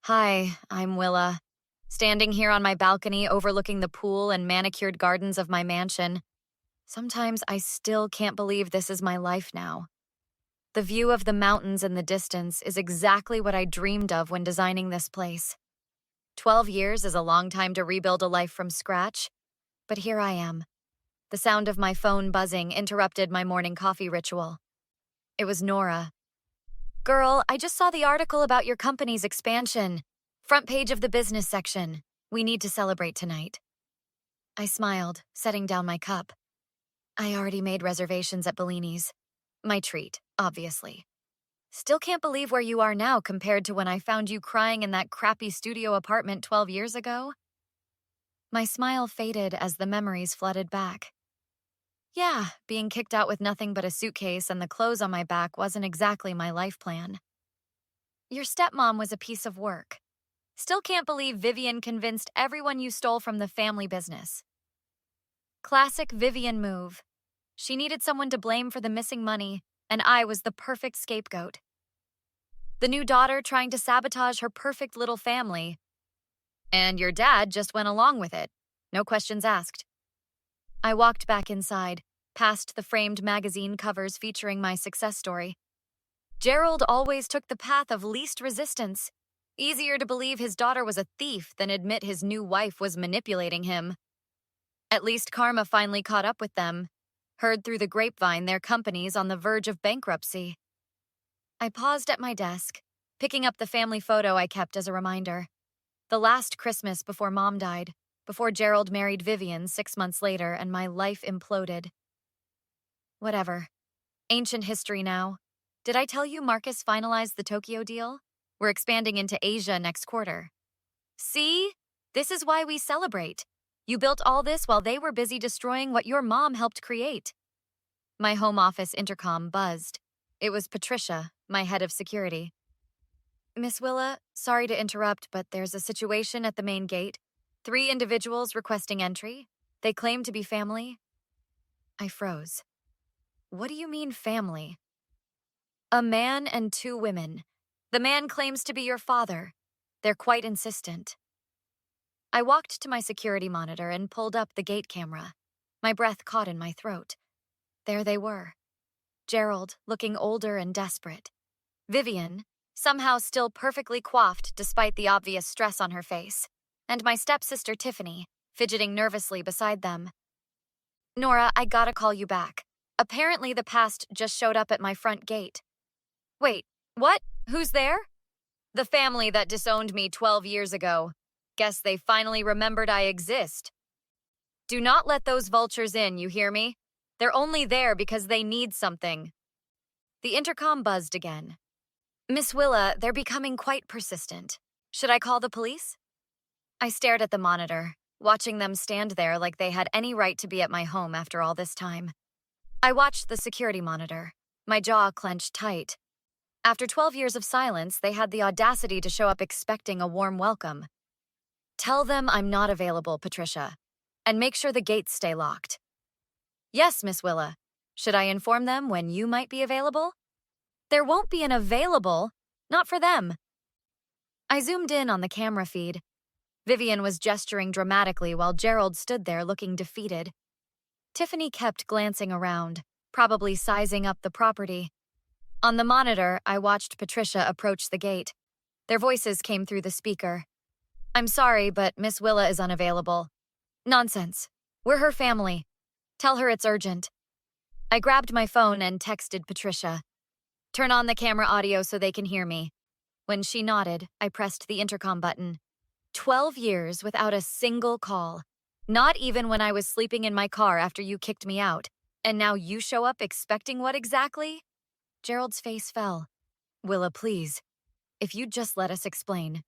Hi, I'm Willa, standing here on my balcony overlooking the pool and manicured gardens of my mansion. Sometimes I still can't believe this is my life now. The view of the mountains in the distance is exactly what I dreamed of when designing this place. 12 years is a long time to rebuild a life from scratch, but here I am. The sound of my phone buzzing interrupted my morning coffee ritual. It was Nora. Girl, I just saw the article about your company's expansion. Front page of the business section. We need to celebrate tonight. I smiled, setting down my cup. I already made reservations at Bellini's. My treat, obviously. Still can't believe where you are now compared to when I found you crying in that crappy studio apartment 12 years ago. My smile faded as the memories flooded back. Yeah, being kicked out with nothing but a suitcase and the clothes on my back wasn't exactly my life plan. Your stepmom was a piece of work. Still can't believe Vivian convinced everyone you stole from the family business. Classic Vivian move. She needed someone to blame for the missing money, and I was the perfect scapegoat. The new daughter trying to sabotage her perfect little family. And your dad just went along with it. No questions asked. I walked back inside, past the framed magazine covers featuring my success story. Gerald always took the path of least resistance. Easier to believe his daughter was a thief than admit his new wife was manipulating him. At least karma finally caught up with them. Heard through the grapevine their company's on the verge of bankruptcy. I paused at my desk, picking up the family photo I kept as a reminder. The last Christmas before Mom died, before Gerald married Vivian 6 months later and my life imploded. Whatever. Ancient history now. Did I tell you Marcus finalized the Tokyo deal? We're expanding into Asia next quarter. See? This is why we celebrate. You built all this while they were busy destroying what your mom helped create. My home office intercom buzzed. It was Patricia, my head of security. Miss Willa, sorry to interrupt, but there's a situation at the main gate. 3 individuals requesting entry. They claim to be family. I froze. What do you mean family? A man and 2 women. The man claims to be your father. They're quite insistent. I walked to my security monitor and pulled up the gate camera. My breath caught in my throat. There they were. Gerald, looking older and desperate. Vivian, somehow still perfectly coiffed despite the obvious stress on her face. And my stepsister Tiffany, fidgeting nervously beside them. Nora, I gotta call you back. Apparently the past just showed up at my front gate. Wait, what? Who's there? The family that disowned me 12 years ago. Guess they finally remembered I exist. Do not let those vultures in, you hear me? They're only there because they need something. The intercom buzzed again. Miss Willa, they're becoming quite persistent. Should I call the police? I stared at the monitor, watching them stand there like they had any right to be at my home after all this time. I watched the security monitor, my jaw clenched tight. After 12 years of silence, they had the audacity to show up expecting a warm welcome. Tell them I'm not available, Patricia, and make sure the gates stay locked. Yes, Miss Willa. Should I inform them when you might be available? There won't be an available, not for them. I zoomed in on the camera feed. Vivian was gesturing dramatically while Gerald stood there looking defeated. Tiffany kept glancing around, probably sizing up the property. On the monitor, I watched Patricia approach the gate. Their voices came through the speaker. I'm sorry, but Miss Willa is unavailable. Nonsense. We're her family. Tell her it's urgent. I grabbed my phone and texted Patricia. Turn on the camera audio so they can hear me. When she nodded, I pressed the intercom button. 12 years without a single call. Not even when I was sleeping in my car after you kicked me out. And now you show up expecting what exactly? Gerald's face fell. Willa, please. If you'd just let us explain.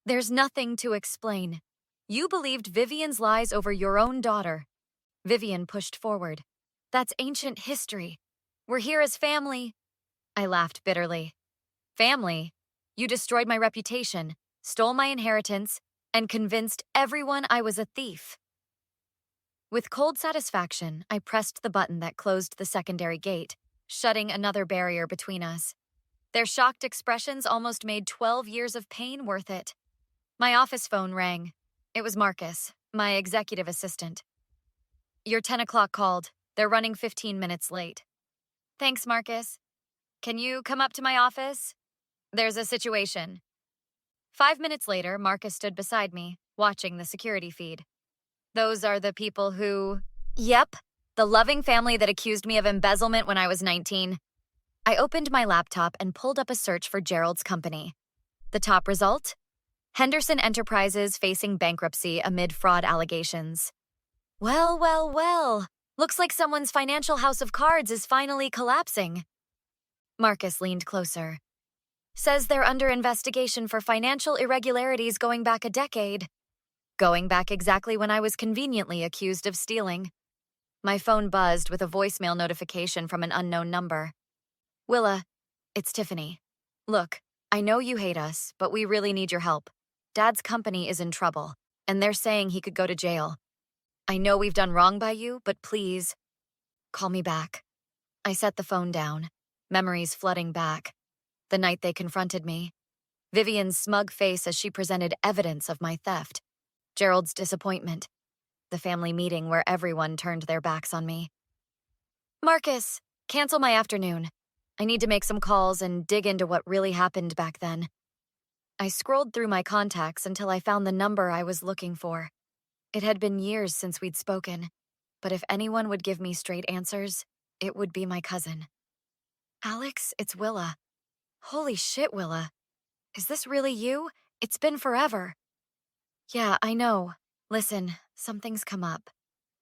There's nothing to explain. You believed Vivian's lies over your own daughter. Vivian pushed forward. That's ancient history. We're here as family. I laughed bitterly. Family? You destroyed my reputation, stole my inheritance, and convinced everyone I was a thief. With cold satisfaction, I pressed the button that closed the secondary gate, shutting another barrier between us. Their shocked expressions almost made 12 years of pain worth it. My office phone rang. It was Marcus, my executive assistant. Your 10 o'clock called. They're running 15 minutes late. Thanks, Marcus. Can you come up to my office? There's a situation. 5 minutes later, Marcus stood beside me, watching the security feed. Those are the people who... Yep, the loving family that accused me of embezzlement when I was 19. I opened my laptop and pulled up a search for Gerald's company. The top result? Henderson Enterprises facing bankruptcy amid fraud allegations. Well, well, well. Looks like someone's financial house of cards is finally collapsing. Marcus leaned closer. Says they're under investigation for financial irregularities going back a decade. Going back exactly when I was conveniently accused of stealing. My phone buzzed with a voicemail notification from an unknown number. Willa, it's Tiffany. Look, I know you hate us, but we really need your help. Dad's company is in trouble, and they're saying he could go to jail. I know we've done wrong by you, but please, call me back. I set the phone down, memories flooding back. The night they confronted me. Vivian's smug face as she presented evidence of my theft. Gerald's disappointment. The family meeting where everyone turned their backs on me. Marcus, cancel my afternoon. I need to make some calls and dig into what really happened back then. I scrolled through my contacts until I found the number I was looking for. It had been years since we'd spoken, but if anyone would give me straight answers, it would be my cousin. Alex, it's Willa. Holy shit, Willa. Is this really you? It's been forever. Yeah, I know. Listen, something's come up.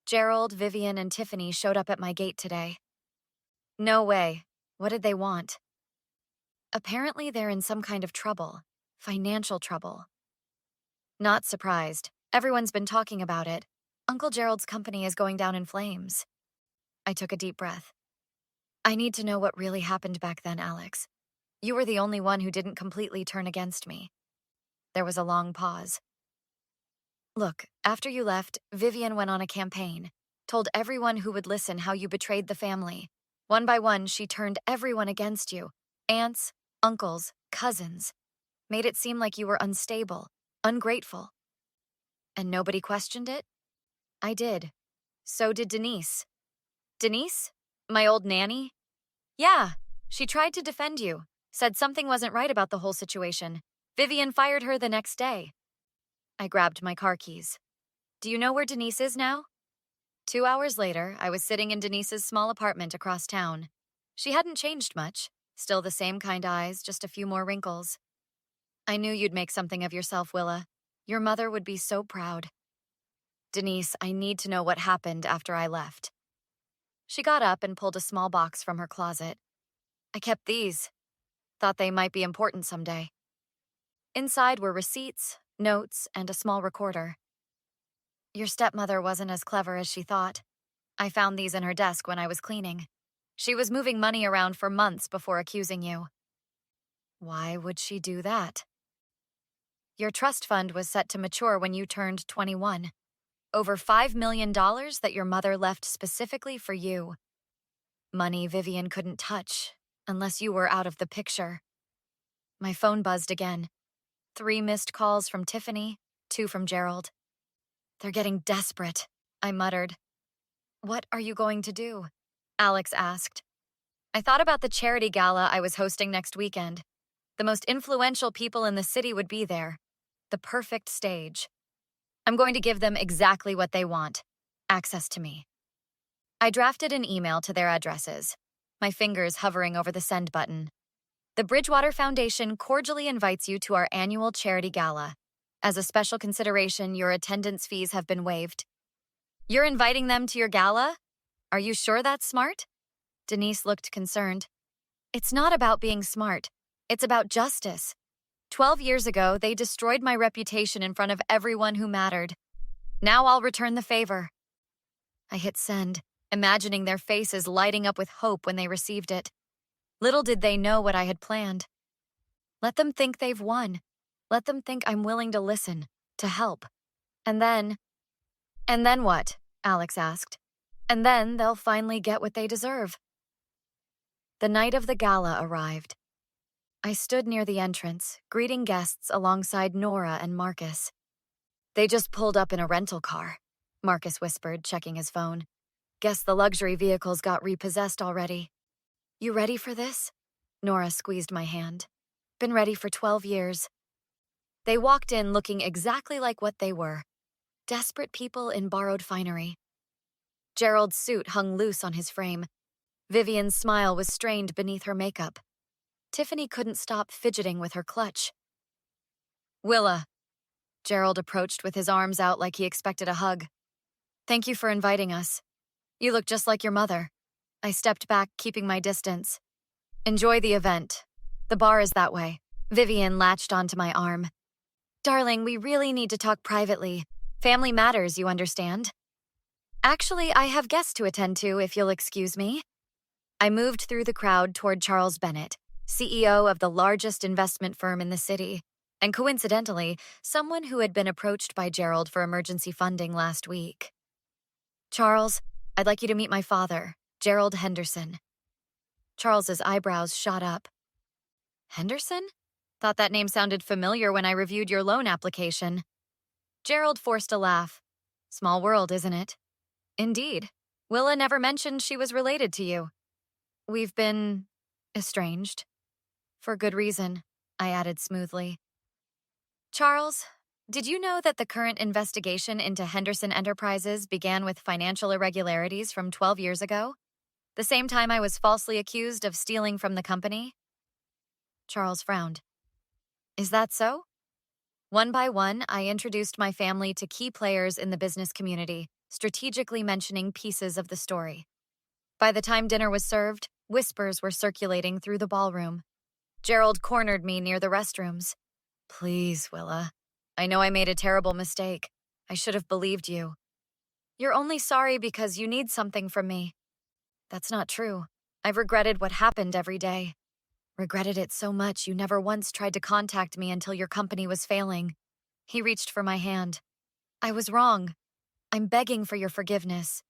Gerald, Vivian, and Tiffany showed up at my gate today. No way. What did they want? Apparently they're in some kind of trouble. Financial trouble. Not surprised. Everyone's been talking about it. Uncle Gerald's company is going down in flames. I took a deep breath. I need to know what really happened back then, Alex. You were the only one who didn't completely turn against me. There was a long pause. Look, after you left, Vivian went on a campaign, told everyone who would listen how you betrayed the family. One by one, she turned everyone against you. Aunts, uncles, cousins. Made it seem like you were unstable, ungrateful. And nobody questioned it? I did. So did Denise. Denise? My old nanny? Yeah, she tried to defend you. Said something wasn't right about the whole situation. Vivian fired her the next day. I grabbed my car keys. Do you know where Denise is now? 2 hours later, I was sitting in Denise's small apartment across town. She hadn't changed much. Still the same kind eyes, just a few more wrinkles. I knew you'd make something of yourself, Willa. Your mother would be so proud. Denise, I need to know what happened after I left. She got up and pulled a small box from her closet. I kept these. Thought they might be important someday. Inside were receipts, notes, and a small recorder. Your stepmother wasn't as clever as she thought. I found these in her desk when I was cleaning. She was moving money around for months before accusing you. Why would she do that? Your trust fund was set to mature when you turned 21. Over $5 million that your mother left specifically for you. Money Vivian couldn't touch unless you were out of the picture. My phone buzzed again. 3 missed calls from Tiffany, 2 from Gerald. They're getting desperate, I muttered. What are you going to do? Alex asked. I thought about the charity gala I was hosting next weekend. The most influential people in the city would be there. The perfect stage. I'm going to give them exactly what they want. Access to me. I drafted an email to their addresses, my fingers hovering over the send button. The Bridgewater Foundation cordially invites you to our annual charity gala. As a special consideration, your attendance fees have been waived. You're inviting them to your gala? Are you sure that's smart? Denise looked concerned. It's not about being smart. It's about justice. 12 years ago, they destroyed my reputation in front of everyone who mattered. Now I'll return the favor. I hit send, imagining their faces lighting up with hope when they received it. Little did they know what I had planned. Let them think they've won. Let them think I'm willing to listen, to help. And then what? Alex asked. And then they'll finally get what they deserve. The night of the gala arrived. I stood near the entrance, greeting guests alongside Nora and Marcus. They just pulled up in a rental car, Marcus whispered, checking his phone. Guess the luxury vehicles got repossessed already. You ready for this? Nora squeezed my hand. Been ready for 12 years. They walked in looking exactly like what they were. Desperate people in borrowed finery. Gerald's suit hung loose on his frame. Vivian's smile was strained beneath her makeup. Tiffany couldn't stop fidgeting with her clutch. Willa. Gerald approached with his arms out like he expected a hug. Thank you for inviting us. You look just like your mother. I stepped back, keeping my distance. Enjoy the event. The bar is that way. Vivian latched onto my arm. Darling, we really need to talk privately. Family matters, you understand? Actually, I have guests to attend to, if you'll excuse me. I moved through the crowd toward Charles Bennett, CEO of the largest investment firm in the city, and coincidentally, someone who had been approached by Gerald for emergency funding last week. Charles, I'd like you to meet my father, Gerald Henderson. Charles's eyebrows shot up. Henderson? Thought that name sounded familiar when I reviewed your loan application. Gerald forced a laugh. Small world, isn't it? Indeed. Willa never mentioned she was related to you. We've been estranged. For good reason, I added smoothly. Charles, did you know that the current investigation into Henderson Enterprises began with financial irregularities from 12 years ago? The same time I was falsely accused of stealing from the company? Charles frowned. Is that so? One by one, I introduced my family to key players in the business community, strategically mentioning pieces of the story. By the time dinner was served, whispers were circulating through the ballroom. Gerald cornered me near the restrooms. Please, Willa. I know I made a terrible mistake. I should have believed you. You're only sorry because you need something from me. That's not true. I've regretted what happened every day. Regretted it so much you never once tried to contact me until your company was failing. He reached for my hand. I was wrong. I'm begging for your forgiveness.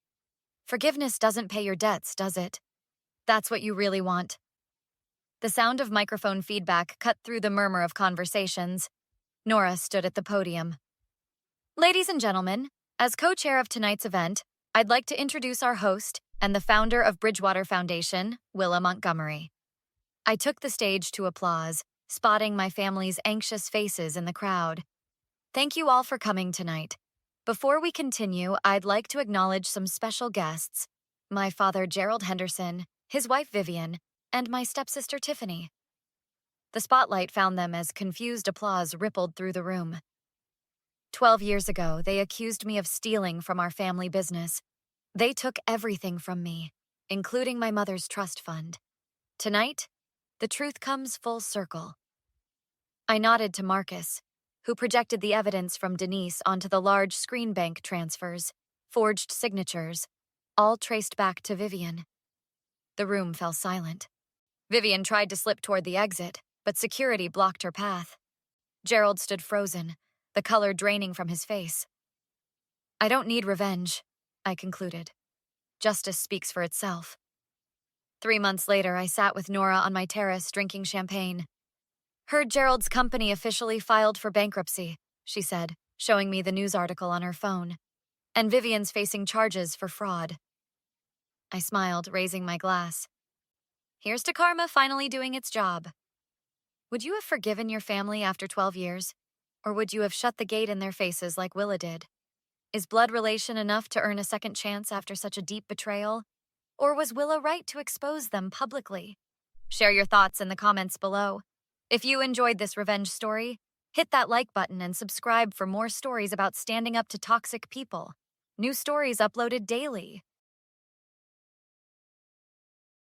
Forgiveness doesn't pay your debts, does it? That's what you really want. The sound of microphone feedback cut through the murmur of conversations. Nora stood at the podium. Ladies and gentlemen, as co-chair of tonight's event, I'd like to introduce our host and the founder of Bridgewater Foundation, Willa Montgomery. I took the stage to applause, spotting my family's anxious faces in the crowd. Thank you all for coming tonight. Before we continue, I'd like to acknowledge some special guests. My father, Gerald Henderson, his wife, Vivian, and my stepsister, Tiffany. The spotlight found them as confused applause rippled through the room. 12 years ago, they accused me of stealing from our family business. They took everything from me, including my mother's trust fund. Tonight, the truth comes full circle. I nodded to Marcus, who projected the evidence from Denise onto the large screen bank transfers, forged signatures, all traced back to Vivian. The room fell silent. Vivian tried to slip toward the exit, but security blocked her path. Gerald stood frozen, the color draining from his face. I don't need revenge, I concluded. Justice speaks for itself. 3 months later, I sat with Nora on my terrace drinking champagne. Heard Gerald's company officially filed for bankruptcy, she said, showing me the news article on her phone. And Vivian's facing charges for fraud. I smiled, raising my glass. Here's to karma finally doing its job. Would you have forgiven your family after 12 years? Or would you have shut the gate in their faces like Willa did? Is blood relation enough to earn a second chance after such a deep betrayal? Or was Willa right to expose them publicly? Share your thoughts in the comments below. If you enjoyed this revenge story, hit that like button and subscribe for more stories about standing up to toxic people. New stories uploaded daily.